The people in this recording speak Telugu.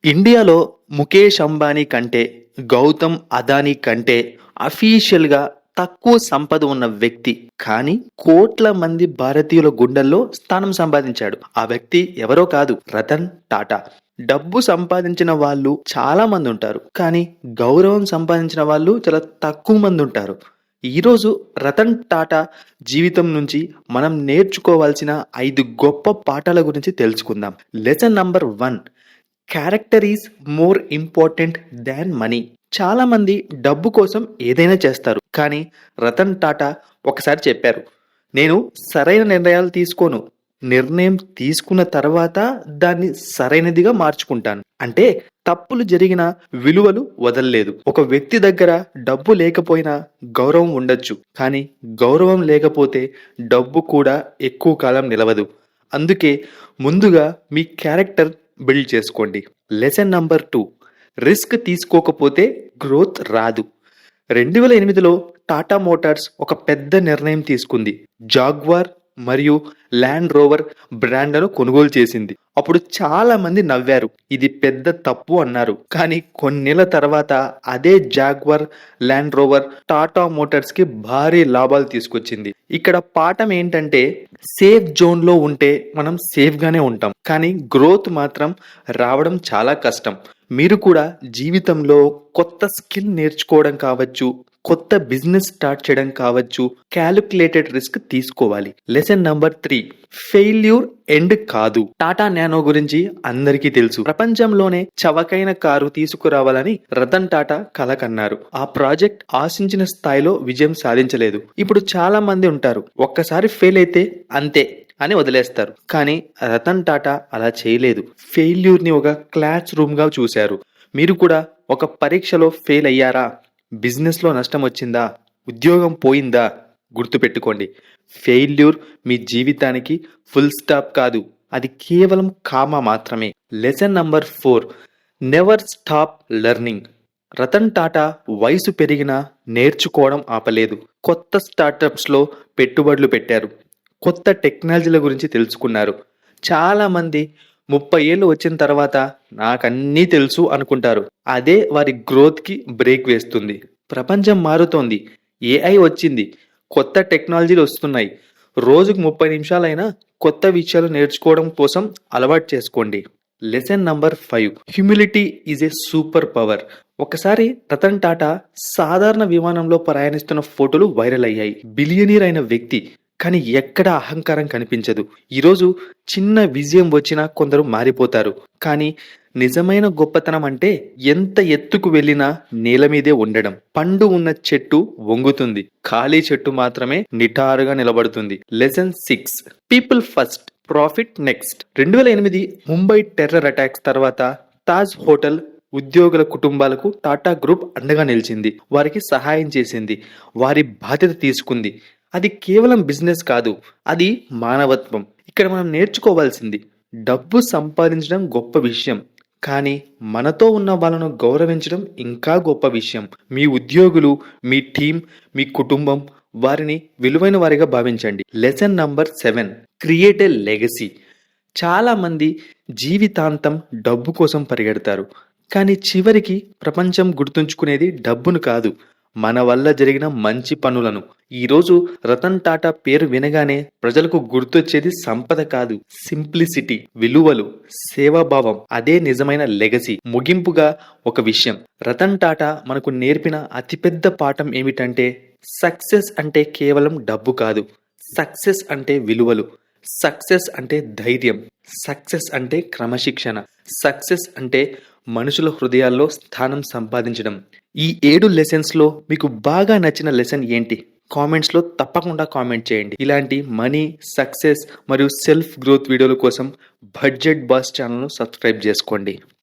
ఇండియాలో ముఖేష్ అంబానీ కంటే, గౌతమ్ అదానీ కంటే అఫీషియల్‌గా తక్కువ సంపద ఉన్న వ్యక్తి. కానీ కోట్ల మంది భారతీయుల గుండెల్లో స్థానం సంపాదించాడు. ఆ వ్యక్తి ఎవరో కాదు, రతన్ టాటా. డబ్బు సంపాదించిన వాళ్ళు చాలా మంది ఉంటారు. కానీ గౌరవం సంపాదించిన వాళ్ళు చాలా తక్కువ మంది ఉంటారు. ఈరోజు రతన్ టాటా జీవితం నుంచి మనం నేర్చుకోవాల్సిన 5 గొప్ప పాఠాల గురించి తెలుసుకుందాం. Lesson number 1, character is more important than money. చాలా మంది డబ్బు కోసం ఏదైనా చేస్తారు. కానీ రతన్ టాటా ఒకసారి చెప్పారు, నేను సరైన నిర్ణయాలు తీసుకోను, నిర్ణయం తీసుకున్న తర్వాత దాన్ని సరైనదిగా మార్చుకుంటాను. అంటే తప్పులు జరిగిన విలువలు వదలలేదు. ఒక వ్యక్తి దగ్గర డబ్బు లేకపోయినా గౌరవం ఉండొచ్చు. కానీ గౌరవం లేకపోతే డబ్బు కూడా ఎక్కువ కాలం నిలవదు. అందుకే ముందుగా మీ క్యారెక్టర్ బిల్డ్ చేసుకోండి. లెసన్ నంబర్ 2, రిస్క్ తీసుకోకపోతే గ్రోత్ రాదు. 2008లో టాటా మోటార్స్ ఒక పెద్ద నిర్ణయం తీసుకుంది. జాగ్వార్ మరియు ల్యాండ్ రోవర్ బ్రాండ్లను కొనుగోలు చేసింది. అప్పుడు చాలా మంది నవ్వారు, ఇది పెద్ద తప్పు అన్నారు. కానీ కొన్నేళ్ల తర్వాత అదే jaguar land rover Tata Motors కి భారీ లాభాలు తీసుకొచ్చింది. ఇక్కడ పాఠం ఏంటంటే, సేఫ్ జోన్ లో ఉంటే మనం సేఫ్ గానే ఉంటాం. కానీ గ్రోత్ మాత్రం రావడం చాలా కష్టం. మీరు కూడా జీవితంలో కొత్త స్కిల్ నేర్చుకోవడం కావచ్చు, కొత్త బిజినెస్ స్టార్ట్ చేయడం కావచ్చు, క్యాలిక్యులేటెడ్ రిస్క్ తీసుకోవాలి. లెసన్ నంబర్ 3, ఫెయిల్యూర్ ఎండ్ కాదు. టాటా నానో గురించి అందరికీ తెలుసు. ప్రపంచంలోనే చవకైన కారు తీసుకురావాలని రతన్ టాటా కల కన్నారు. ఆ ప్రాజెక్ట్ ఆశించిన స్థాయిలో విజయం సాధించలేదు. ఇప్పుడు చాలా మంది ఉంటారు, ఒక్కసారి ఫెయిల్ అయితే అంతే అని వదిలేస్తారు. కానీ రతన్ టాటా అలా చేయలేదు. ఫెయిల్యూర్ ని ఒక క్లాస్ రూమ్ గా చూశారు. మీరు కూడా ఒక పరీక్షలో ఫెయిల్ అయ్యారా? బిజినెస్లో నష్టం వచ్చిందా? ఉద్యోగం పోయిందా? గుర్తుపెట్టుకోండి, ఫెయిల్యూర్ మీ జీవితానికి ఫుల్ స్టాప్ కాదు, అది కేవలం కామా మాత్రమే. Lesson number 4, never stop learning. Ratan Tata వయసు పెరిగినా నేర్చుకోవడం ఆపలేదు. కొత్త స్టార్టప్స్లో పెట్టుబడులు పెట్టారు. కొత్త టెక్నాలజీల గురించి తెలుసుకున్నారు. చాలామంది 30 ఏళ్ళు వచ్చిన తర్వాత నాకన్నీ తెలుసు అనుకుంటారు. అదే వారి గ్రోత్కి బ్రేక్ వేస్తుంది. ప్రపంచం మారుతోంది, ఏఐ వచ్చింది, కొత్త టెక్నాలజీలు వస్తున్నాయి. రోజుకు 30 నిమిషాలైనా కొత్త విషయాలు నేర్చుకోవడం కోసం అలవాటు చేసుకోండి. Lesson number 5, humility is a super power. ఒకసారి రతన్ టాటా సాధారణ విమానంలో ప్రయాణిస్తున్న ఫోటోలు వైరల్ అయ్యాయి. బిలియనీర్ అయిన వ్యక్తి, కానీ ఎక్కడ అహంకారం కనిపించదు. ఈరోజు చిన్న విజయం వచ్చినా కొందరు మారిపోతారు. కానీ నిజమైన గొప్పతనం అంటే ఎంత ఎత్తుకు వెళ్ళినా నేల మీదే ఉండడం. పండు ఉన్న చెట్టు వంగుతుంది, ఖాళీ చెట్టు మాత్రమే నిటారుగా నిలబడుతుంది. Lesson 6, people first, profit next. 2008 Mumbai terror attacks తర్వాత తాజ్ హోటల్ ఉద్యోగుల కుటుంబాలకు టాటా గ్రూప్ అండగా నిలిచింది. వారికి సహాయం చేసింది, వారి బాధ్యత తీసుకుంది. అది కేవలం బిజినెస్ కాదు, అది మానవత్వం. ఇక్కడ మనం నేర్చుకోవాల్సింది, డబ్బు సంపాదించడం గొప్ప విషయం, కానీ మనతో ఉన్న వాళ్ళను గౌరవించడం ఇంకా గొప్ప విషయం. మీ ఉద్యోగులు, మీ టీం, మీ కుటుంబం, వారిని విలువైన వారిగా భావించండి. Lesson number 7, create a legacy. చాలా మంది జీవితాంతం డబ్బు కోసం పరిగెడతారు. కానీ చివరికి ప్రపంచం గుర్తుంచుకునేది డబ్బును కాదు, మన వల్ల జరిగిన మంచి పనులను. ఈరోజు రతన్ టాటా పేరు వినగానే ప్రజలకు గుర్తొచ్చేది సంపద కాదు, సింప్లిసిటీ, విలువలు, సేవాభావం. అదే నిజమైన లెగసీ. ముగింపుగా ఒక విషయం, రతన్ టాటా మనకు నేర్పిన అతిపెద్ద పాఠం ఏమిటంటే, సక్సెస్ అంటే కేవలం డబ్బు కాదు, సక్సెస్ అంటే విలువలు, సక్సెస్ అంటే ధైర్యం, సక్సెస్ అంటే క్రమశిక్షణ, సక్సెస్ అంటే మనుషుల హృదయాల్లో స్థానం సంపాదించడం. ఈ 7 లెసన్స్లో మీకు బాగా నచ్చిన లెసన్ ఏంటి? కామెంట్స్లో తప్పకుండా కామెంట్ చేయండి. ఇలాంటి మనీ, సక్సెస్ మరియు సెల్ఫ్ గ్రోత్ వీడియోల కోసం బడ్జెట్ బాస్ ఛానల్ను సబ్స్క్రైబ్ చేసుకోండి.